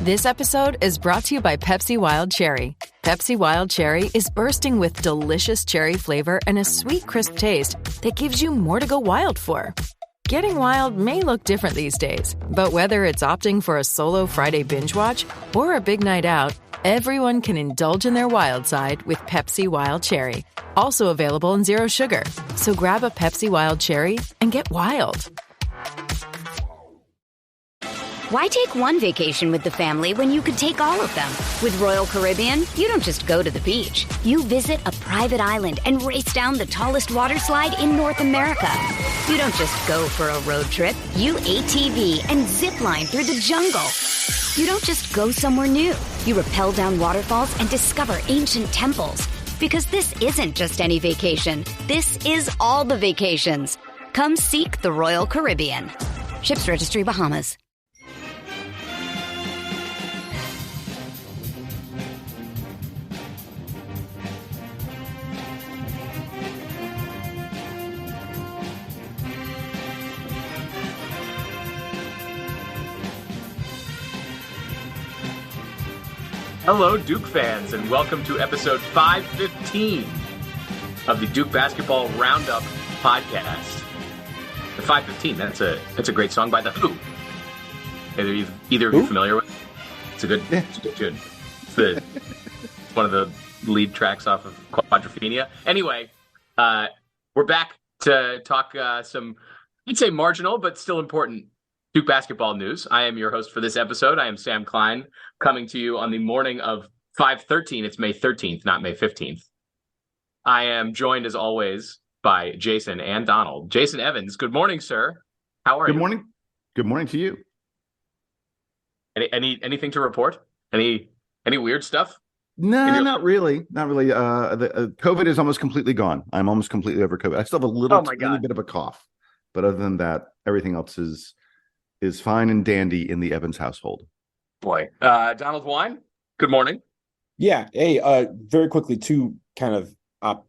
This episode is brought to you by Pepsi Wild Cherry. Pepsi Wild Cherry is bursting with delicious cherry flavor and a sweet, crisp taste that gives you more to go wild for. Getting wild may look different these days, but whether it's opting for a solo Friday binge watch or a big night out, everyone can indulge in their wild side with Pepsi Wild Cherry. Also available in Zero Sugar. So grab a Pepsi Wild Cherry and get wild. Why take one vacation with the family when you could take all of them? With Royal Caribbean, you don't just go to the beach. You visit a private island and race down the tallest water slide in North America. You don't just go for a road trip. You ATV and zip line through the jungle. You don't just go somewhere new. You rappel down waterfalls and discover ancient temples. Because this isn't just any vacation. This is all the vacations. Come seek the Royal Caribbean. Ships Registry, Bahamas. Hello, Duke fans, and welcome to episode 515 of the Duke Basketball Roundup podcast. The 515, that's a great song by The Who. Either of you familiar with it? It's a good tune. It's one of the lead tracks off of Quadrophenia. Anyway, we're back to talk some, I'd say marginal, but still important Duke basketball news. I am your host for this episode. I am Sam Klein, coming to you on the morning of 5/13. It's May 13th, not May 15th. I am joined, as always, by Jason and Donald. Jason Evans, good morning, sir. How are you? Good morning. Good morning to you. Anything to report? Any weird stuff? No, not really. Not really. The COVID is almost completely gone. I'm almost completely over COVID. I still have a little bit of a cough, but other than that, everything else is fine and dandy in the Evans household. Boy, Donald Wine, good morning. Yeah. Hey, very quickly, two kind of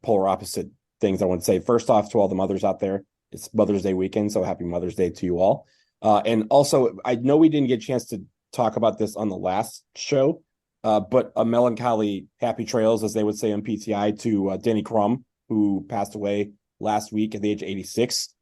polar opposite things I want to say. First off, to all the mothers out there, it's Mother's Day weekend, so happy Mother's Day to you all. And also, I know we didn't get a chance to talk about this on the last show, but a melancholy happy trails, as they would say on PTI, to Denny Crum, who passed away last week at the age of 86.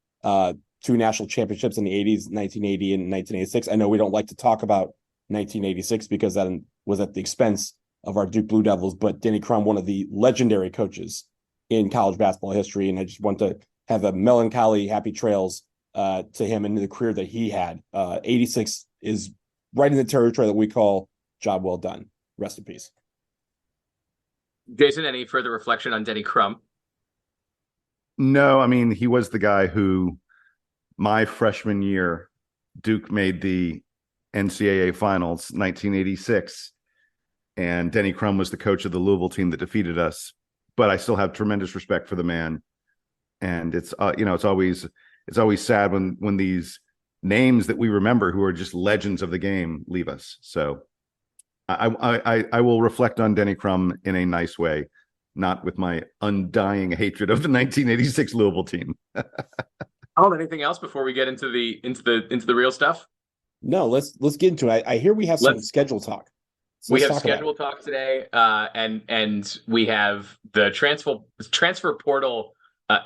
Two national championships in the 80s, 1980 and 1986. I know we don't like to talk about 1986 because that was at the expense of our Duke Blue Devils, but Denny Crum, one of the legendary coaches in college basketball history, and I just want to have a melancholy happy trails to him and the career that he had. 86 is right in the territory that we call job well done. Rest in peace. Jason, any further reflection on Denny Crum? No, I mean, he was the guy who, my freshman year, Duke made the NCAA finals, 1986, and Denny Crum was the coach of the Louisville team that defeated us. But I still have tremendous respect for the man, and it's always sad when these names that we remember who are just legends of the game leave us. So I will reflect on Denny Crum in a nice way, not with my undying hatred of the 1986 Louisville team. Oh, anything else before we get into the real stuff? No, let's get into it. I hear we have some schedule talk. So we have schedule talk today, and we have the transfer portal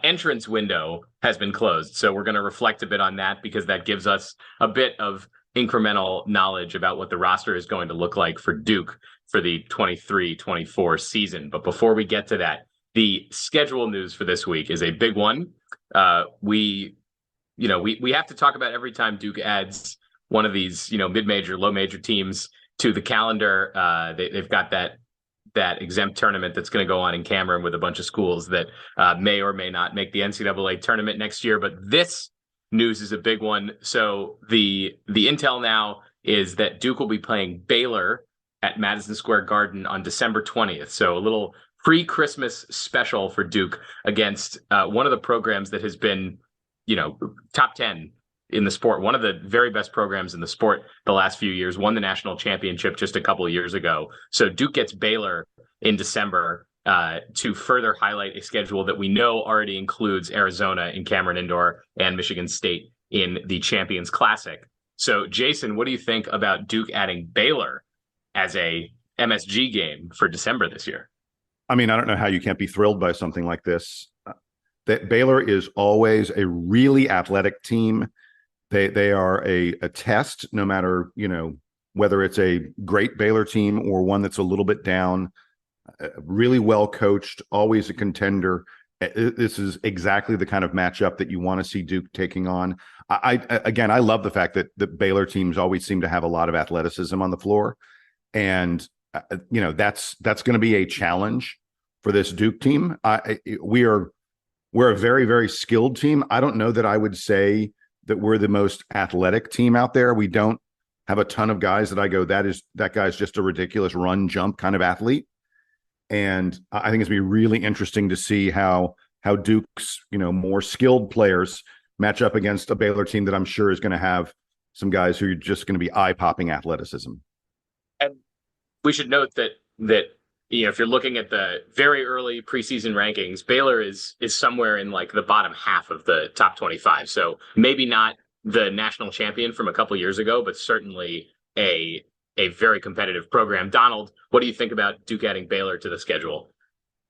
entrance window has been closed. So we're going to reflect a bit on that because that gives us a bit of incremental knowledge about what the roster is going to look like for Duke for the 23-24 season. But before we get to that, the schedule news for this week is a big one. We have to talk about every time Duke adds one of these, mid-major, low-major teams to the calendar. They've got that exempt tournament that's going to go on in Cameron with a bunch of schools that may or may not make the NCAA tournament next year. But this news is a big one. So the intel now is that Duke will be playing Baylor at Madison Square Garden on December 20th. So a little pre-Christmas special for Duke against one of the programs that has been, top 10 in the sport, one of the very best programs in the sport the last few years, won the national championship just a couple of years ago. So Duke gets Baylor in December to further highlight a schedule that we know already includes Arizona in Cameron Indoor and Michigan State in the Champions Classic. So, Jason, what do you think about Duke adding Baylor as a MSG game for December this year. I mean, I don't know how you can't be thrilled by something like this. That Baylor is always a really athletic team. They are a test, no matter, whether it's a great Baylor team or one that's a little bit down. Really well coached, always a contender. This is exactly the kind of matchup that you want to see Duke taking on. I love the fact that the Baylor teams always seem to have a lot of athleticism on the floor, and that's going to be a challenge for this Duke team. We're a very, very skilled team. I don't know that I would say that we're the most athletic team out there. We don't have a ton of guys that I go, that guy's just a ridiculous run jump kind of athlete. And I think it's going to be really interesting to see how Duke's, more skilled players match up against a Baylor team that I'm sure is going to have some guys who are just going to be eye-popping athleticism. And we should note that if you're looking at the very early preseason rankings, Baylor is somewhere in like the bottom half of the top 25. So maybe not the national champion from a couple years ago, but certainly a very competitive program. Donald, what do you think about Duke adding Baylor to the schedule?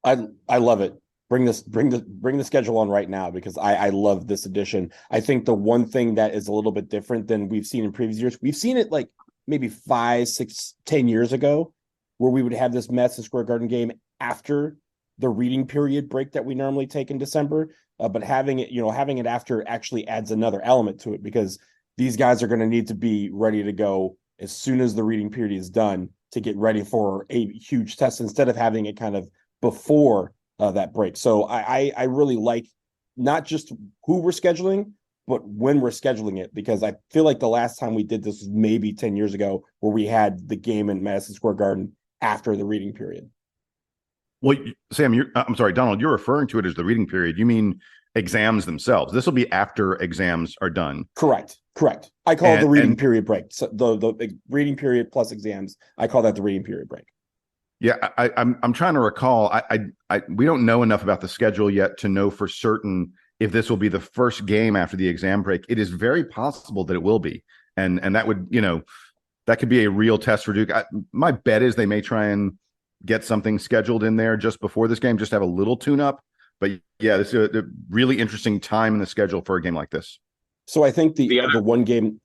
I love it. Bring the schedule on right now, because I love this edition. I think the one thing that is a little bit different than we've seen in previous years, we've seen it like maybe 5, 6, 10 years ago, where we would have this Madison Square Garden game after the reading period break that we normally take in December. But having it after actually adds another element to it, because these guys are going to need to be ready to go as soon as the reading period is done to get ready for a huge test, instead of having it kind of before that break. So I really like not just who we're scheduling, but when we're scheduling it, because I feel like the last time we did this was maybe 10 years ago, where we had the game in Madison Square Garden after the reading period. Well, Sam, I'm sorry, Donald, you're referring to it as the reading period. You mean exams themselves? This will be after exams are done. Correct. I call it the reading period break. So the reading period plus exams, I call that the reading period break. Yeah, I'm trying to recall. We don't know enough about the schedule yet to know for certain if this will be the first game after the exam break. It is very possible that it will be, and that would, that could be a real test for Duke. My bet is they may try and get something scheduled in there just before this game, just to have a little tune-up. But yeah, this is a really interesting time in the schedule for a game like this. So I think the one game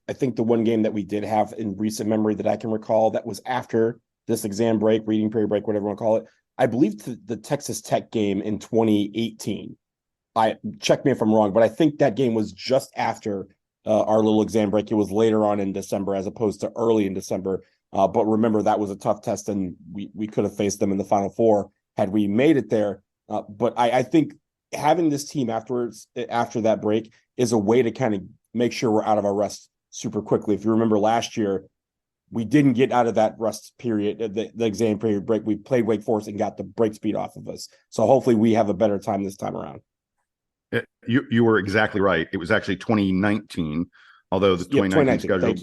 that we did have in recent memory that I can recall that was after this exam break, reading period break, whatever you want to call it, I believe the Texas Tech game in 2018. Check me if I'm wrong, but I think that game was just after our little exam break. It was later on in December as opposed to early in December. But remember, that was a tough test, and we could have faced them in the Final Four had we made it there. But I think having this team after that break is a way to kind of make sure we're out of our rest super quickly. If you remember last year, we didn't get out of that rest period, the exam period break. We played Wake Forest and got the break speed off of us. So hopefully we have a better time this time around. You were exactly right. It was actually 2019, although the 2019 schedule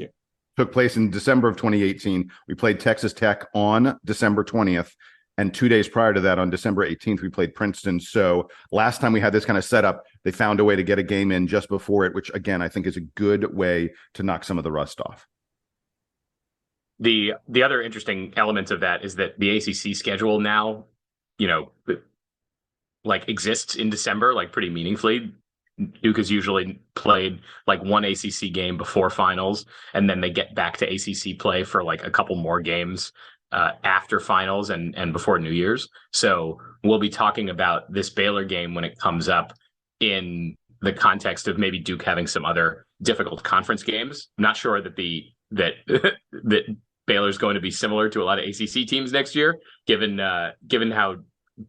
took place in December of 2018. We played Texas Tech on December 20th. And 2 days prior to that, on December 18th, we played Princeton. So last time we had this kind of setup, they found a way to get a game in just before it, which, again, I think is a good way to knock some of the rust off. The other interesting element of that is that the ACC schedule now, exists in December, pretty meaningfully. Duke has usually played one ACC game before finals, and then they get back to ACC play for a couple more games after finals and before New Year's. So we'll be talking about this Baylor game when it comes up in the context of maybe Duke having some other difficult conference games. I'm not sure that that Baylor's going to be similar to a lot of ACC teams next year, given how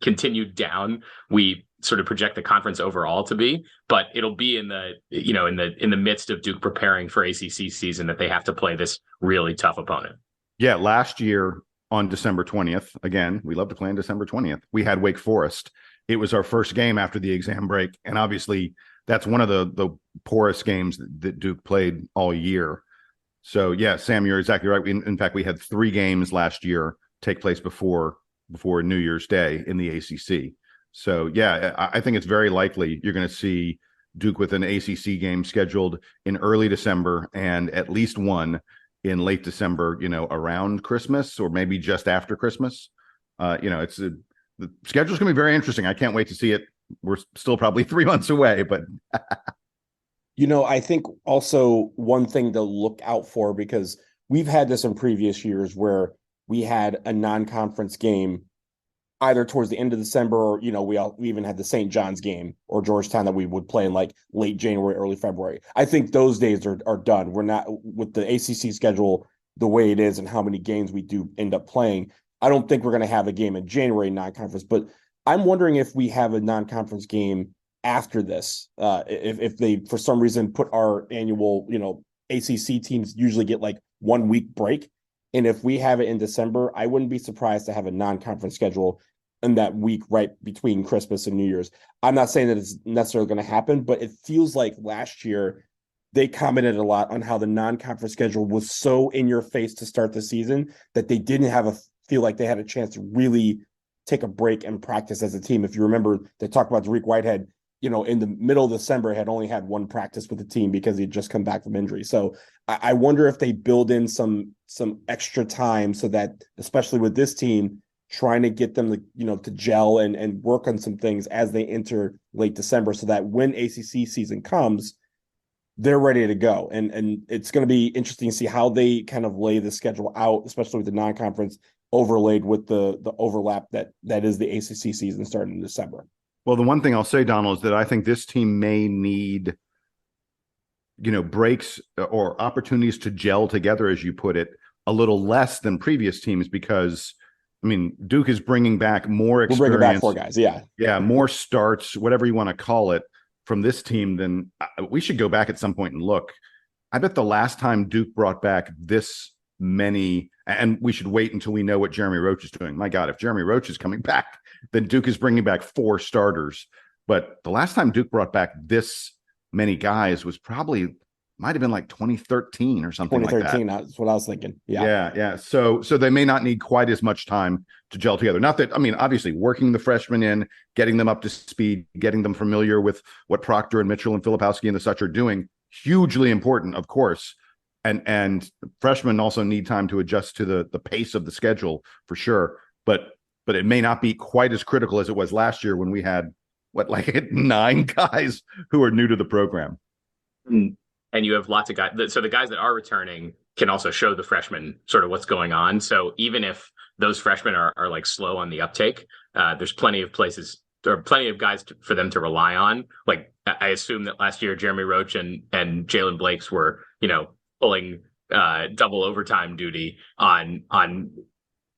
continued down we sort of project the conference overall to be. But it'll be in the midst of Duke preparing for ACC season that they have to play this really tough opponent. Yeah, last year on December 20th, again, we love to play on December 20th, we had Wake Forest. It was our first game after the exam break, and obviously that's one of the poorest games that Duke played all year. So yeah, Sam, you're exactly right. In fact, we had 3 games last year take place before New Year's Day in the ACC. So yeah, I think it's very likely you're going to see Duke with an ACC game scheduled in early December, and at least one in late December, around Christmas or maybe just after Christmas. The schedule's going to be very interesting. I can't wait to see it. We're still probably 3 months away, but I think also one thing to look out for, because we've had this in previous years where we had a non-conference game either towards the end of December or, we even had the St. John's game or Georgetown that we would play in like late January, early February. I think those days are done. We're not, with the ACC schedule the way it is and how many games we do end up playing, I don't think we're going to have a game in January non-conference, but I'm wondering if we have a non-conference game after this, if they, for some reason, put our annual, ACC teams usually get like 1 week break. And if we have it in December, I wouldn't be surprised to have a non-conference schedule in that week right between Christmas and New Year's. I'm not saying that it's necessarily going to happen, but it feels like last year they commented a lot on how the non-conference schedule was so in your face to start the season that they didn't feel like they had a chance to really take a break and practice as a team. If you remember, they talked about Tariq Whitehead, in the middle of December had only had one practice with the team because he'd just come back from injury. So I wonder if they build in some extra time so that, especially with this team, trying to get them to gel and work on some things as they enter late December, so that when ACC season comes, they're ready to go. And it's going to be interesting to see how they kind of lay the schedule out, especially with the non-conference overlaid with the overlap that is the ACC season starting in December. Well, the one thing I'll say, Donald, is that I think this team may need, breaks or opportunities to gel together, as you put it, a little less than previous teams, because, Duke is bringing back more experience. We're bringing back 4 guys, yeah. Yeah, more starts, whatever you want to call it, from this team. Then we should go back at some point and look. I bet the last time Duke brought back this many, and we should wait until we know what Jeremy Roach is doing. My God, if Jeremy Roach is coming back, then Duke is bringing back 4 starters. But the last time Duke brought back this many guys might have been like 2013 or something like that. 2013, that's what I was thinking. Yeah. So they may not need quite as much time to gel together. Not that, obviously working the freshmen in, getting them up to speed, getting them familiar with what Proctor and Mitchell and Filipowski and the such are doing, hugely important, of course. And freshmen also need time to adjust to the pace of the schedule for sure. But it may not be quite as critical as it was last year when we had 9 guys who are new to the program. And you have lots of guys. So the guys that are returning can also show the freshmen sort of what's going on. So even if those freshmen are like slow on the uptake, there's plenty of places, there are plenty of guys for them to rely on. Like I assume that last year, Jeremy Roach and Jalen Blakes were, pulling double overtime duty on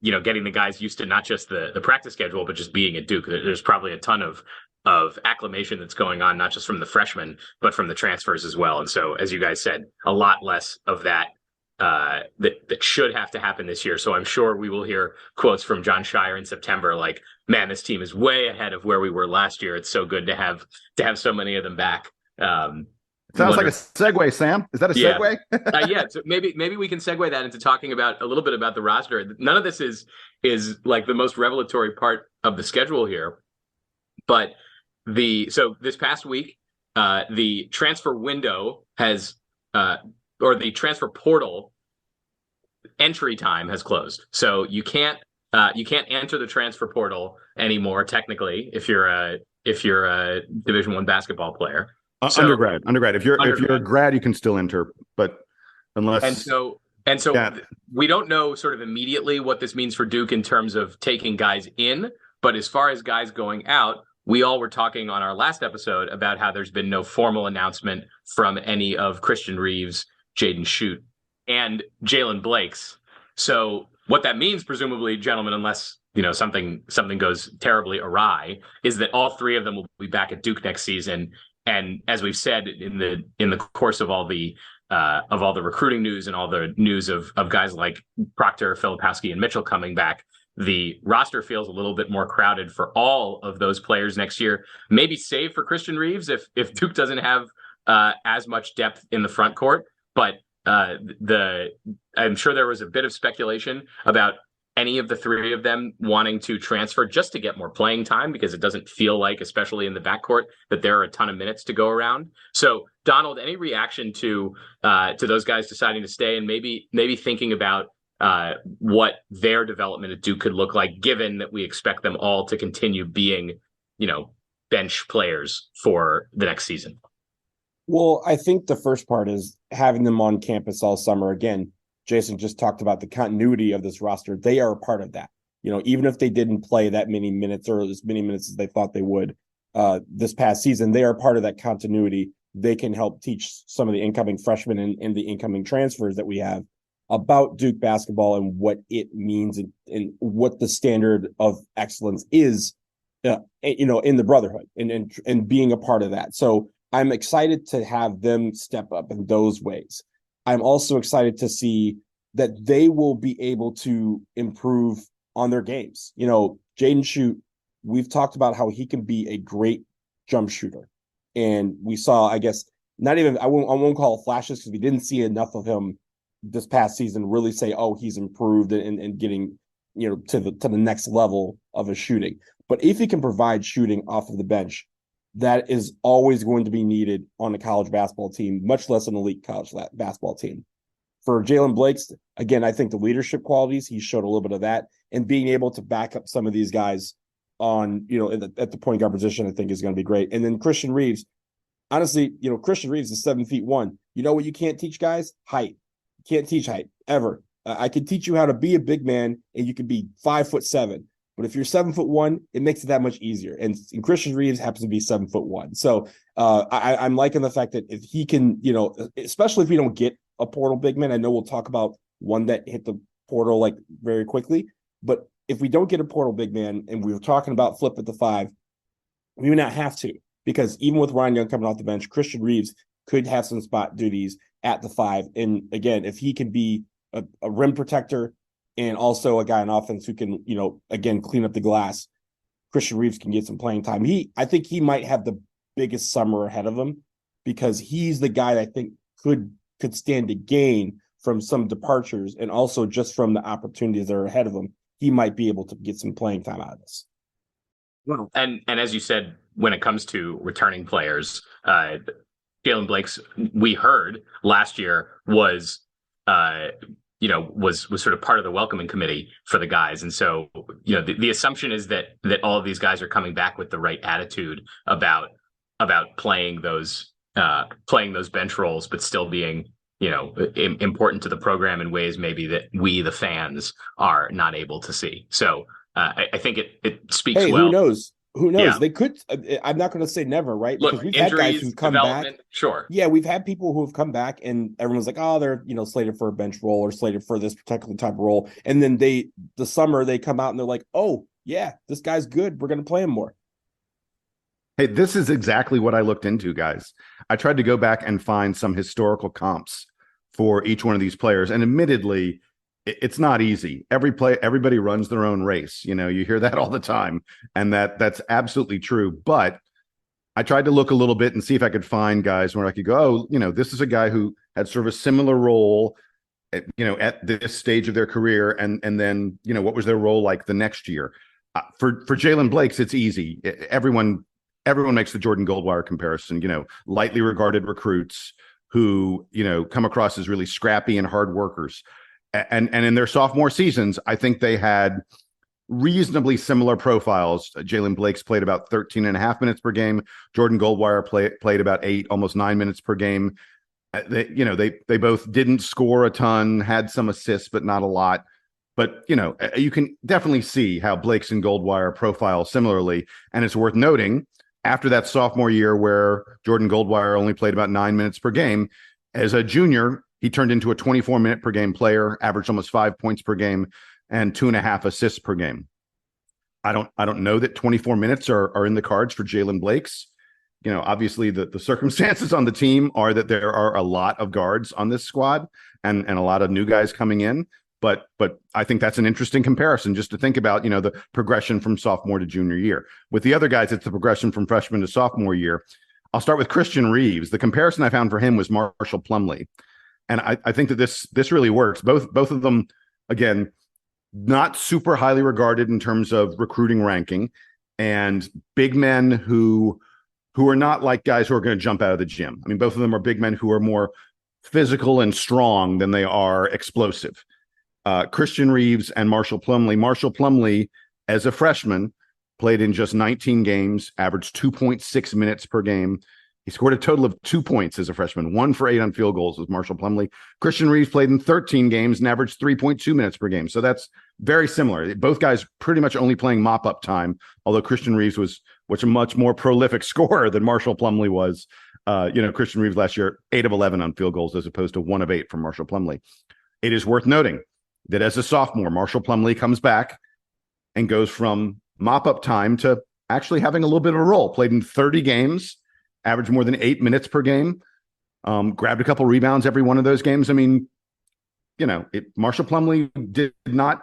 getting the guys used to not just the practice schedule, but just being at Duke. There's probably a ton of acclimation that's going on, not just from the freshmen, but from the transfers as well. And so, as you guys said, a lot less of that that should have to happen this year. So I'm sure we will hear quotes from John Shire in September, like, man, this team is way ahead of where we were last year. It's so good to have so many of them back. Sounds like a segue, Sam. Is that a segue? Yeah. So maybe we can segue that into talking about a little bit about the roster. None of this is like the most revelatory part of the schedule here, but so this past week, the transfer window has, or the transfer portal entry time has closed. So you can't enter the transfer portal anymore, technically, if you're a Division I basketball player. Undergrad. If you're a grad, you can still enter, but unless and so we don't know sort of immediately what this means for Duke in terms of taking guys in, but as far as guys going out, we all were talking on our last episode about how there's been no formal announcement from any of Christian Reeves, Jaden Schutt, and Jalen Blakes. So what that means, presumably, gentlemen, unless something goes terribly awry, is that all 3 of them will be back at Duke next season. And as we've said in the course of all the recruiting news and all the news of guys like Proctor, Filipowski, and Mitchell coming back, the roster feels a little bit more crowded for all of those players next year. Maybe save for Christian Reeves if Duke doesn't have as much depth in the front court. But I'm sure there was a bit of speculation about any of the three of them wanting to transfer just to get more playing time, because it doesn't feel like, especially in the backcourt, that there are a ton of minutes to go around. So, Donald, any reaction to those guys deciding to stay, and maybe thinking about what their development at Duke could look like, given that we expect them all to continue being, bench players for the next season? Well, I think the first part is having them on campus all summer. Again, Jason just talked about the continuity of this roster. They are a part of that. Even if they didn't play that many minutes or as many minutes as they thought they would this past season, they are part of that continuity. They can help teach some of the incoming freshmen and the incoming transfers that we have about Duke basketball and what it means and what the standard of excellence is, in the brotherhood and being a part of that. So I'm excited to have them step up in those ways. I'm also excited to see that they will be able to improve on their games. Jaden Schutt, we've talked about how he can be a great jump shooter. And we saw, I guess, I won't call it flashes, because we didn't see enough of him this past season really say, oh, he's improved and getting, to the next level of his shooting. But if he can provide shooting off of the bench, that is always going to be needed on a college basketball team, much less an elite college basketball team. For Jalen Blakes, again, I think the leadership qualities, he showed a little bit of that, and being able to back up some of these guys on, at the point guard position, I think is going to be great. And then Christian Reeves, honestly, Christian Reeves is 7'1". You know what you can't teach guys? Height. You can't teach height ever. I can teach you how to be a big man, and you can be 5'7". But if you're 7'1", it makes it that much easier. And Christian Reeves happens to be 7'1". So I'm liking the fact that if he can, especially if we don't get a portal big man, I know we'll talk about one that hit the portal like very quickly. But if we don't get a portal big man, and we were talking about flip at the 5, we may not have to, because even with Ryan Young coming off the bench, Christian Reeves could have some spot duties at the 5. And again, if he can be a rim protector and also a guy on offense who can, again, clean up the glass, Christian Reeves can get some playing time. I think he might have the biggest summer ahead of him, because he's the guy that I think could stand to gain from some departures, and also just from the opportunities that are ahead of him, he might be able to get some playing time out of this. Well, and as you said, when it comes to returning players, Jalen Blakes, we heard last year was sort of part of the welcoming committee for the guys. And so, the assumption is that all of these guys are coming back with the right attitude about playing those bench roles, but still being, important to the program in ways maybe that we, the fans, are not able to see. So I think it speaks well. Who knows? Yeah. They could. I'm not going to say never, right? Look, because we've injuries, had guys who've come back. Sure. Yeah, we've had people who have come back, and everyone's like, oh, they're slated for a bench role or slated for this particular type of role, and then the summer they come out and they're like, oh yeah, this guy's good. We're going to play him more. Hey, this is exactly what I looked into, guys. I tried to go back and find some historical comps for each one of these players, and admittedly, it's not easy. Everybody runs their own race. You hear that all the time, and that's absolutely true. But I tried to look a little bit and see if I could find guys where I could go, oh, this is a guy who had sort of a similar role at this stage of their career, and then what was their role like the next year. For Jalen Blakes, it's easy. Everyone makes the Jordan Goldwire comparison. Lightly regarded recruits who come across as really scrappy and hard workers. And in their sophomore seasons, I think they had reasonably similar profiles. Jalen Blakes played about 13 and a half minutes per game. Jordan Goldwire played about 8, almost 9 minutes per game. They both didn't score a ton, had some assists, but not a lot. But, you can definitely see how Blakes and Goldwire profile similarly. And it's worth noting, after that sophomore year where Jordan Goldwire only played about 9 minutes per game, as a junior, he turned into a 24-minute per game player, averaged almost 5 points per game and 2.5 assists per game. I don't know that 24 minutes are in the cards for Jalen Blakes. Obviously the circumstances on the team are that there are a lot of guards on this squad and a lot of new guys coming in. But I think that's an interesting comparison just to think about, the progression from sophomore to junior year. With the other guys, it's the progression from freshman to sophomore year. I'll start with Christian Reeves. The comparison I found for him was Marshall Plumlee. And I think that this really works. Both of them, again, not super highly regarded in terms of recruiting ranking, and big men who are not like guys who are going to jump out of the gym. I mean, both of them are big men who are more physical and strong than they are explosive. Christian Reeves and Marshall Plumlee. Marshall Plumlee, as a freshman, played in just 19 games, averaged 2.6 minutes per game. He scored a total of 2 points as a freshman. 1 for 8 on field goals was Marshall Plumlee. Christian Reeves played in 13 games and averaged 3.2 minutes per game. So that's very similar. Both guys pretty much only playing mop-up time, although Christian Reeves was a much more prolific scorer than Marshall Plumlee was. Christian Reeves last year, 8 of 11 on field goals as opposed to 1 of 8 from Marshall Plumlee. It is worth noting that as a sophomore, Marshall Plumlee comes back and goes from mop-up time to actually having a little bit of a role. Played in 30 games, averaged more than 8 minutes per game, grabbed a couple rebounds every one of those games. I mean, Marshall Plumlee did not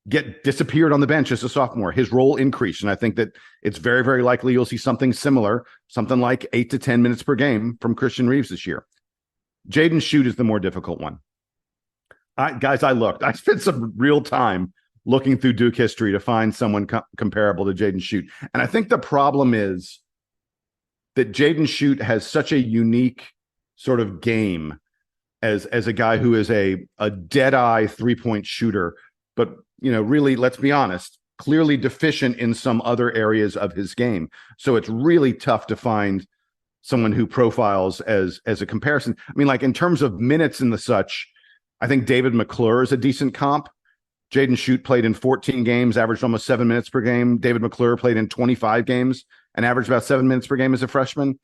get disappeared on the bench as a sophomore. His role increased, and I think that it's very, very likely you'll see something similar, something like 8 to 10 minutes per game from Christian Reeves this year. Jaden Schutt is the more difficult one. I spent some real time looking through Duke history to find someone comparable to Jaden Schutt. And I think the problem is that Jaden Schutt has such a unique sort of game as a guy who is a dead-eye three-point shooter, but, really, let's be honest, clearly deficient in some other areas of his game. So it's really tough to find someone who profiles as a comparison. I mean, like in terms of minutes and the such, I think David McClure is a decent comp. Jaden Schutt played in 14 games, averaged almost 7 minutes per game. David McClure played in 25 games and averaged about 7 minutes per game as a freshman.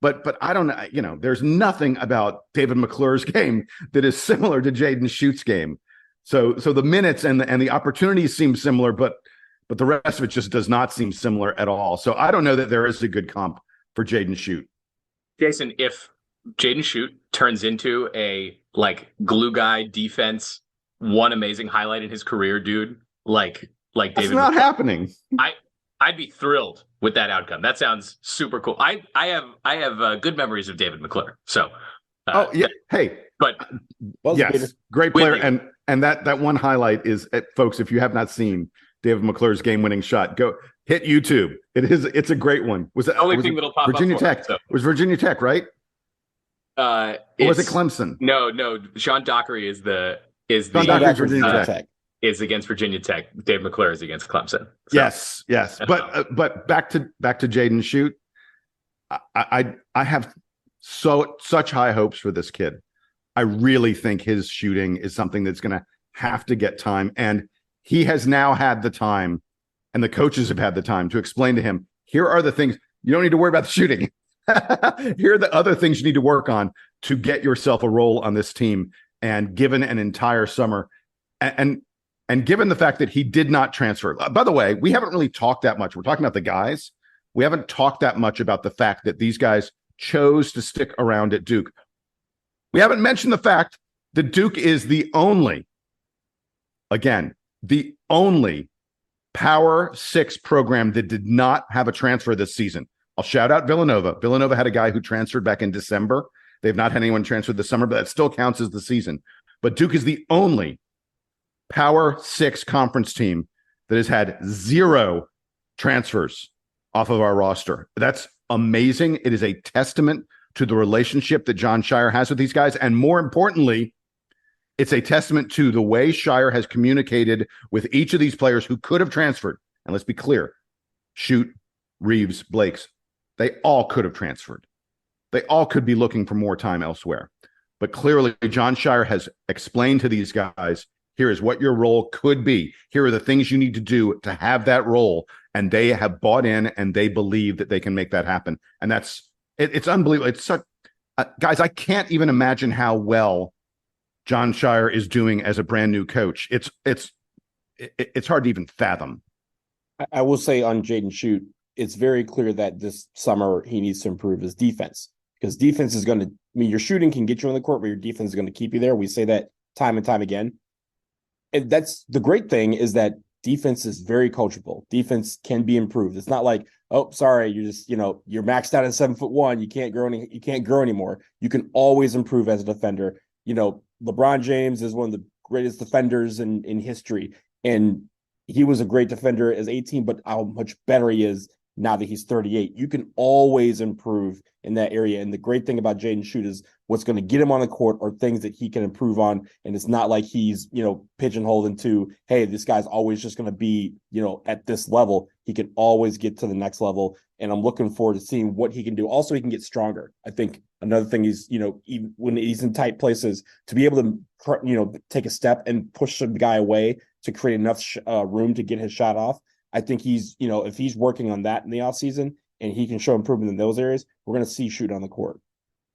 But I don't know, there's nothing about David McClure's game that is similar to Jaden Schutt's game. So the minutes and the opportunities seem similar, but the rest of it just does not seem similar at all. So I don't know that there is a good comp for Jaden Schutt. Jason, if Jaden Schutt turns into a glue guy defense, one amazing highlight in his career, dude, like David. It's not happening. I'd be thrilled with that outcome. That sounds super cool. I have good memories of David McClure. So, hey, but yes, great player, and that one highlight is, folks, if you have not seen David McClure's game-winning shot, go hit YouTube. It's a great one. Was it the only thing that'll pop Virginia up? Virginia Tech. So. It was Virginia Tech, right? Or was it Clemson? No. Sean Dockery is Virginia Tech. Is against Virginia Tech. Dave McClure is against Clemson. So. Yes. But back to Jaden Schutt. I have such high hopes for this kid. I really think his shooting is something that's going to have to get time, and he has now had the time, and the coaches have had the time to explain to him, here are the things you don't need to worry about the shooting. Here are the other things you need to work on to get yourself a role on this team. And given an entire summer, and given the fact that he did not transfer, by the way, we haven't really talked that much. We're talking about the guys. We haven't talked that much about the fact that these guys chose to stick around at Duke. We haven't mentioned the fact that Duke is the only Power 6 program that did not have a transfer this season. I'll shout out Villanova. Villanova had a guy who transferred back in December. They've not had anyone transfer this summer, but that still counts as the season. But Duke is the only Power 6 conference team that has had 0 transfers off of our roster. That's amazing. It is a testament to the relationship that John Shire has with these guys. And more importantly, it's a testament to the way Shire has communicated with each of these players who could have transferred. And let's be clear, Schutt, Reeves, Blakes, they all could have transferred. They all could be looking for more time elsewhere. But clearly, John Shire has explained to these guys, here is what your role could be. Here are the things you need to do to have that role. And they have bought in and they believe that they can make that happen. And it's unbelievable. It's such, guys, I can't even imagine how well John Shire is doing as a brand new coach. It's hard to even fathom. I will say on Jaden Schutt, it's very clear that this summer he needs to improve his defense, because defense is going to, your shooting can get you on the court, but your defense is going to keep you there. We say that time and time again. And that's the great thing, is that defense is very coachable. Defense can be improved. It's not like, oh, sorry, you're just, you're maxed out at 7'1". You can't grow anymore. You can always improve as a defender. LeBron James is one of the greatest defenders in history. And he was a great defender as 18, but how much better he is now that he's 38. You can always improve in that area. And the great thing about Jaden Schutt is what's going to get him on the court are things that he can improve on. And it's not like he's, pigeonholed into, hey, this guy's always just going to be, at this level. He can always get to the next level. And I'm looking forward to seeing what he can do. Also, he can get stronger. I think another thing is, even when he's in tight places, to be able to, take a step and push the guy away to create enough room to get his shot off. I think he's, if he's working on that in the offseason and he can show improvement in those areas, we're going to see Schutt on the court.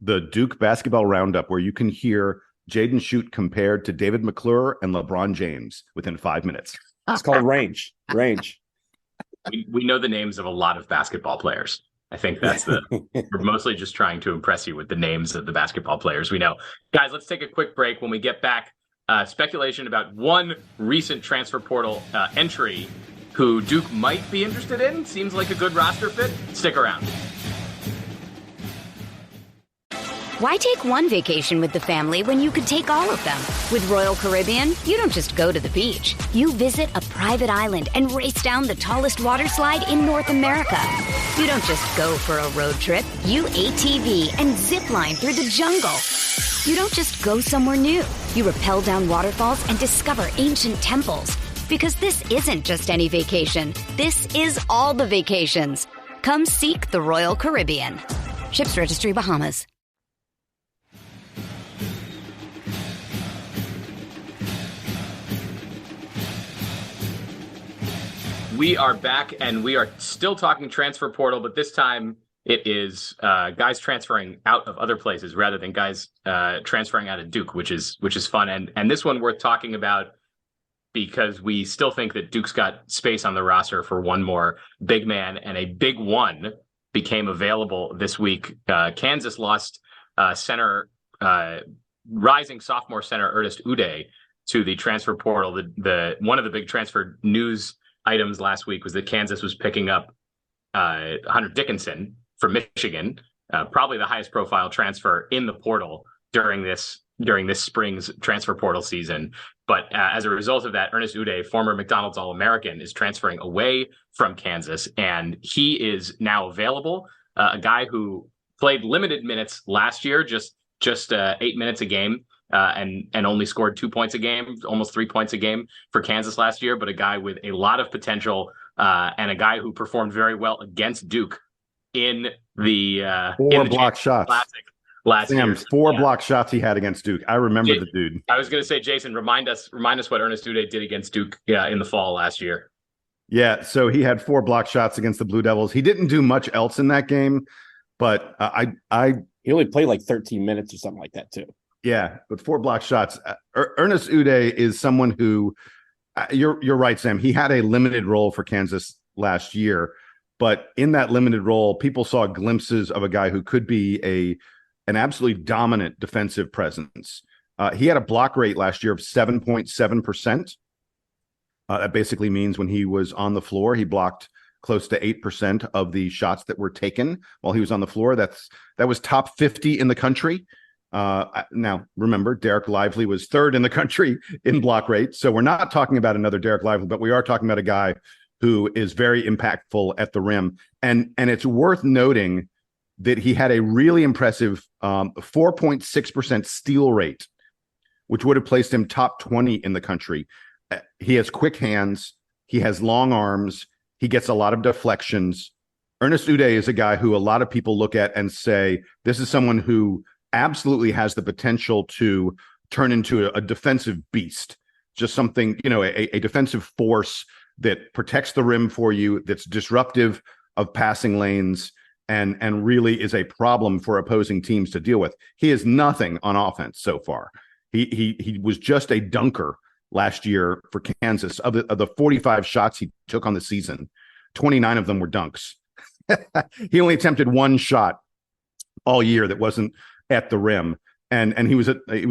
The Duke basketball roundup, where you can hear Jaden Schutt compared to David McClure and LeBron James within 5 minutes. It's called range. We know the names of a lot of basketball players. I think that's we're mostly just trying to impress you with the names of the basketball players we know. Guys, let's take a quick break. When we get back, speculation about one recent transfer portal entry who Duke might be interested in. Seems like a good roster fit. Stick around. Why take one vacation with the family when you could take all of them? With Royal Caribbean, you don't just go to the beach. You visit a private island and race down the tallest water slide in North America. You don't just go for a road trip. You ATV and zip line through the jungle. You don't just go somewhere new. You rappel down waterfalls and discover ancient temples. Because this isn't just any vacation. This is all the vacations. Come seek the Royal Caribbean. Ships Registry, Bahamas. We are back, and we are still talking transfer portal, but this time it is guys transferring out of other places rather than guys transferring out of Duke, which is fun. And this one worth talking about because we still think that Duke's got space on the roster for one more big man, and a big one became available this week. Kansas lost rising sophomore center Ernest Udeh to the transfer portal. The one of the big transfer news items last week was that Kansas was picking up Hunter Dickinson from Michigan, probably the highest profile transfer in the portal during this spring's transfer portal season. But as a result of that, Ernest Udeh, former McDonald's All-American, is transferring away from Kansas, and he is now available. A guy who played limited minutes last year, just 8 minutes a game, and only scored 2 points a game, almost 3 points a game for Kansas last year, but a guy with a lot of potential, and a guy who performed very well against Duke in the block shots Classic last year. Four block shots he had against Duke. I remember the dude. I was going to say, Jason, remind us what Ernest Udeh did against Duke in the fall last year. Yeah, so he had 4 block shots against the Blue Devils. He didn't do much else in that game, but he only played like 13 minutes or something like that too. Yeah, but 4 block shots. Ernest Udeh is someone who, you're right, Sam. He had a limited role for Kansas last year, but in that limited role, people saw glimpses of a guy who could be an absolutely dominant defensive presence. He had a block rate last year of 7.7%. That basically means when he was on the floor, he blocked close to 8% of the shots that were taken while he was on the floor. That was top 50 in the country. Now, remember, Derek Lively was 3rd in the country in block rate. So we're not talking about another Derek Lively, but we are talking about a guy who is very impactful at the rim. And it's worth noting that he had a really impressive 4.6% steal rate, which would have placed him top 20 in the country. He has quick hands. He has long arms. He gets a lot of deflections. Ernest Udeh is a guy who a lot of people look at and say, this is someone who absolutely has the potential to turn into a defensive beast, just something, a defensive force that protects the rim for you, that's disruptive of passing lanes, and really is a problem for opposing teams to deal with. He is nothing on offense so far. He was just a dunker last year for Kansas. Of the 45 shots he took on the season, 29 of them were dunks. He only attempted 1 shot all year that wasn't at the rim. And he was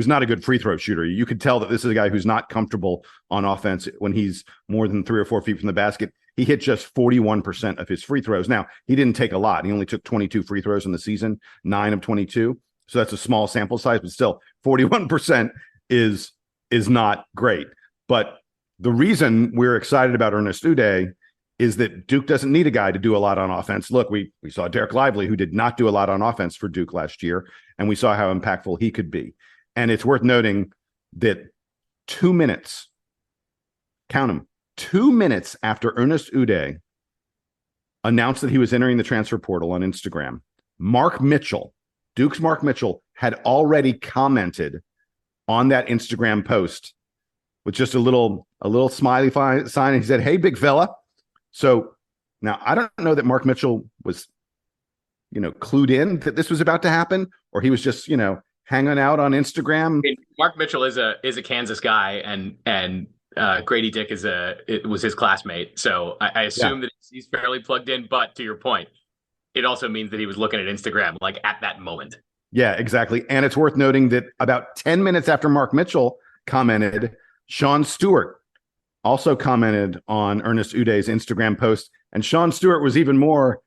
not a good free throw shooter. You could tell that this is a guy who's not comfortable on offense when he's more than 3 or 4 feet from the basket. He hit just 41% of his free throws. Now, he didn't take a lot. He only took 22 free throws in the season, 9 of 22. So that's a small sample size, but still 41% is is not great. But the reason we're excited about Ernest Uday is that Duke doesn't need a guy to do a lot on offense. Look, we saw Derek Lively, who did not do a lot on offense for Duke last year, and we saw how impactful he could be. And it's worth noting that 2 minutes, count them, 2 minutes after Ernest Uday announced that he was entering the transfer portal on Instagram, Mark Mitchell, Duke's Mark Mitchell, had already commented on that Instagram post with just a little smiley sign. And he said, "Hey, big fella." So now I don't know that Mark Mitchell was, clued in that this was about to happen, or he was just, hanging out on Instagram. Mark Mitchell is a Kansas guy, and Grady Dick was his classmate. So I assume that he's fairly plugged in. But to your point, it also means that he was looking at Instagram like at that moment. Yeah, exactly. And it's worth noting that about 10 minutes after Mark Mitchell commented, Sean Stewart also commented on Ernest Uday's Instagram post. And Sean Stewart was even more,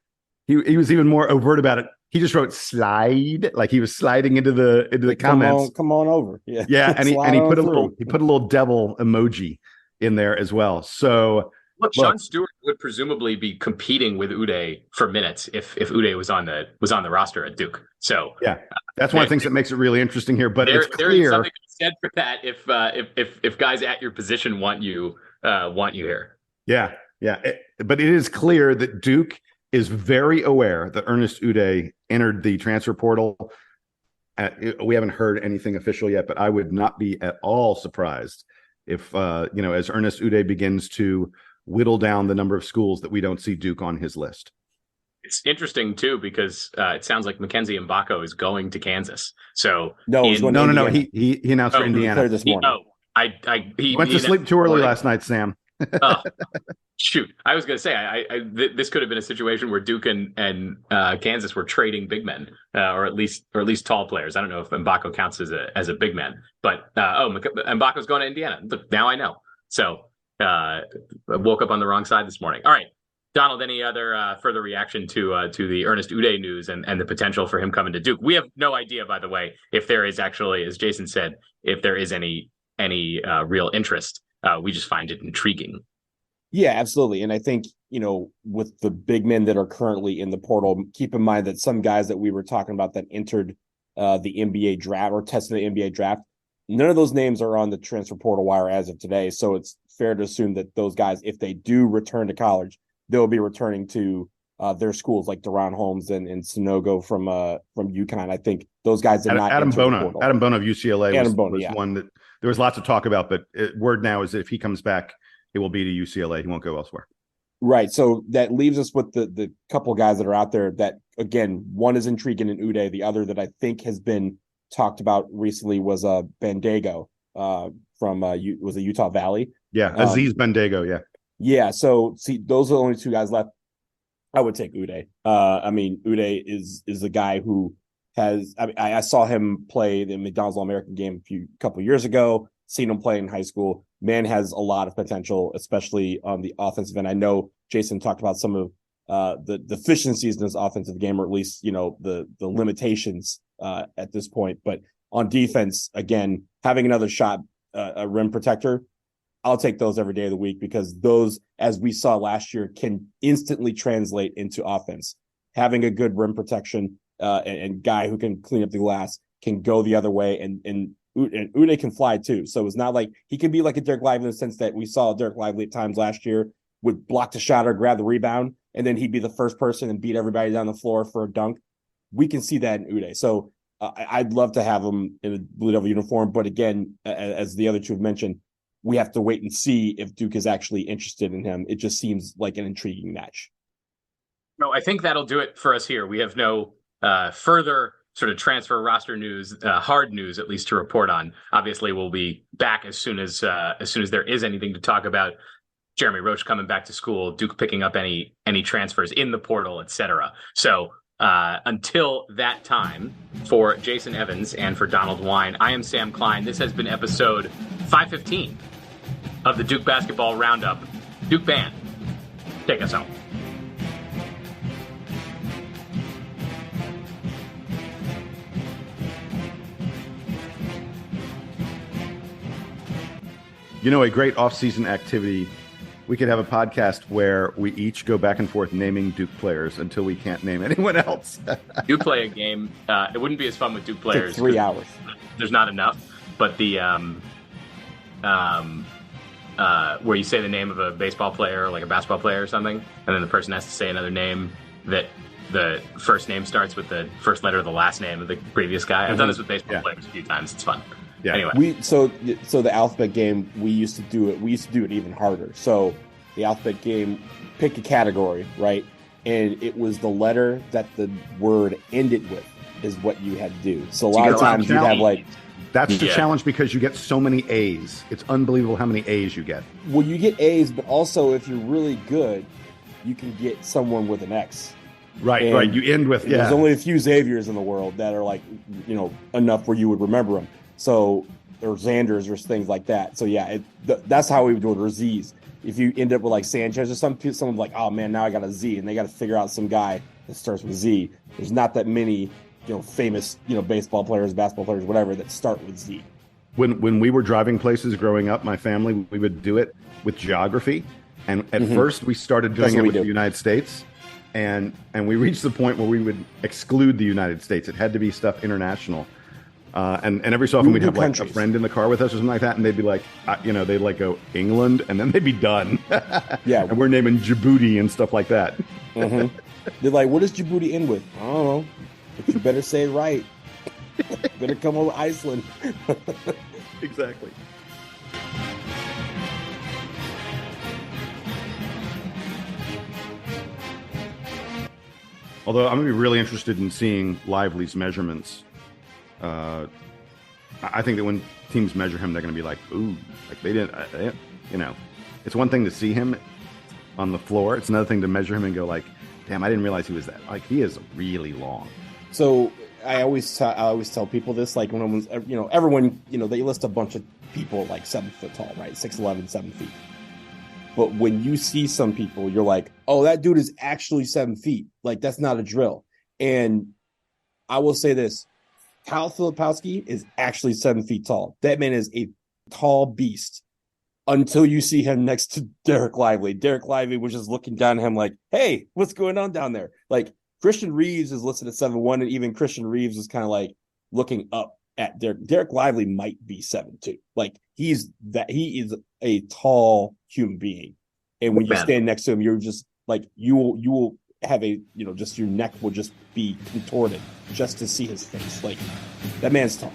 he was even more overt about it. He just wrote "slide," like he was sliding into the comments. Come on over. Yeah. Yeah. And he put a little devil emoji in there as well. So look, Sean Stewart would presumably be competing with Uday for minutes if Uday was on the roster at Duke. So yeah, that's one of the things that makes it really interesting here. But it's clear there is something to be said for that if guys at your position want you here. Yeah. But it is clear that Duke is very aware that Ernest Uday entered the transfer portal. We haven't heard anything official yet, but I would not be at all surprised if as Ernest Uday begins to whittle down the number of schools that we don't see Duke on his list. It's interesting too because it sounds like Mackenzie Mbako is going to Kansas. So no. He announced for Indiana this morning. He went to sleep too early last night, Sam. Oh, shoot! I was going to say this could have been a situation where Duke and Kansas were trading big men, or at least tall players. I don't know if Mbako counts as a big man, but Mbako's going to Indiana. Look, now I know. So I woke up on the wrong side this morning. All right, Donald. Any other further reaction to the Ernest Uday news and the potential for him coming to Duke? We have no idea, by the way, if there is actually, as Jason said, if there is any real interest. We just find it intriguing. Yeah, absolutely. And I think, with the big men that are currently in the portal, keep in mind that some guys that we were talking about that entered the NBA draft or tested the NBA draft, none of those names are on the transfer portal wire as of today. So it's fair to assume that those guys, if they do return to college, they'll be returning to their schools like Deron Holmes and Sonogo from UConn. I think those guys did not Adam Bono of UCLA was yeah. one that there was lots to talk about, but word now is that if he comes back, it will be to UCLA. He won't go elsewhere. Right. So that leaves us with the couple guys that are out there that, again, one is intriguing in Uday. The other that I think has been talked about recently was Bandago from was it Utah Valley? Yeah, Aziz Bandago, yeah. Yeah, so see, those are the only two guys left. I would take Uday. Uday is the guy who has. I saw him play the McDonald's All-American game a couple years ago. Seen him play in high school. Man has a lot of potential, especially on the offensive end. I know Jason talked about some of the deficiencies in his offensive game, or at least the limitations at this point. But on defense, again, having another shot, a rim protector, I'll take those every day of the week because those, as we saw last year, can instantly translate into offense. Having a good rim protection and guy who can clean up the glass can go the other way, and Uday can fly too. So it's not like he can be like a Derek Lively in the sense that we saw Derek Lively at times last year would block the shot or grab the rebound, and then he'd be the first person and beat everybody down the floor for a dunk. We can see that in Uday. So I'd love to have him in a Blue Devil uniform. But again, as the other two have mentioned, we have to wait and see if Duke is actually interested in him. It just seems like an intriguing match. No, I think that'll do it for us here. We have no further sort of transfer roster news, hard news at least, to report on. Obviously, we'll be back as soon as there is anything to talk about. Jeremy Roach coming back to school, Duke picking up any transfers in the portal, etc. So until that time, for Jason Evans and for Donald Wine, I am Sam Klein. This has been episode 515 of the Duke Basketball Roundup. Duke Band, take us home. A great off-season activity, we could have a podcast where we each go back and forth naming Duke players until we can't name anyone else. You play a game. It wouldn't be as fun with Duke players. 3 hours. There's not enough. But the where you say the name of a baseball player or like a basketball player or something, and then the person has to say another name that the first name starts with the first letter of the last name of the previous guy. I've done this with baseball players a few times. It's fun. Yeah. Anyway, So the alphabet game, we used to do it even harder. So the alphabet game, pick a category, right? And it was the letter that the word ended with is what you had to do. So a lot of times you'd have like. That's the challenge because you get so many A's. It's unbelievable how many A's you get. Well, you get A's, but also if you're really good, you can get someone with an X. Right. You end with, There's only a few Xaviers in the world that are like, enough where you would remember them. So, or Xanders or things like that. So yeah, that's how we would do it, or Z's. If you end up with like Sanchez or someone's like, oh man, now I got a Z, and they got to figure out some guy that starts with Z. There's not that many famous, baseball players, basketball players, whatever, that start with Z. When we were driving places growing up, my family, we would do it with geography. And at first we started doing it with the United States. And we reached the point where we would exclude the United States. It had to be stuff international. And every so often we'd have like a friend in the car with us or something like that. And they'd be like, they'd like go England, and then they'd be done. Yeah. And we're naming Djibouti and stuff like that. Mm-hmm. They're like, what does Djibouti end with? I don't know. But you better say it right. Better come over Iceland. Exactly. Although I'm going to be really interested in seeing Lively's measurements. I think that when teams measure him, they're going to be like, ooh, like they didn't, it's one thing to see him on the floor. It's another thing to measure him and go like, damn, I didn't realize he was that. Like, he is really long. So I always tell people this, like when I was, everyone, they list a bunch of people like 7 foot tall, right? 6'11", 7 feet. But when you see some people, you're like, oh, that dude is actually 7 feet. Like, that's not a drill. And I will say this, Kyle Filipowski is actually 7 feet tall. That man is a tall beast until you see him next to Derek Lively. Derek Lively was just looking down at him like, hey, what's going on down there? Like, Christian Reeves is listed at 7'1", and even Christian Reeves is kind of like looking up at Derek. Derek Lively might be 7'2". Like, he is a tall human being. And when you stand next to him, you're just like, you will have just your neck will just be contorted just to see his face. Like, that man's tall.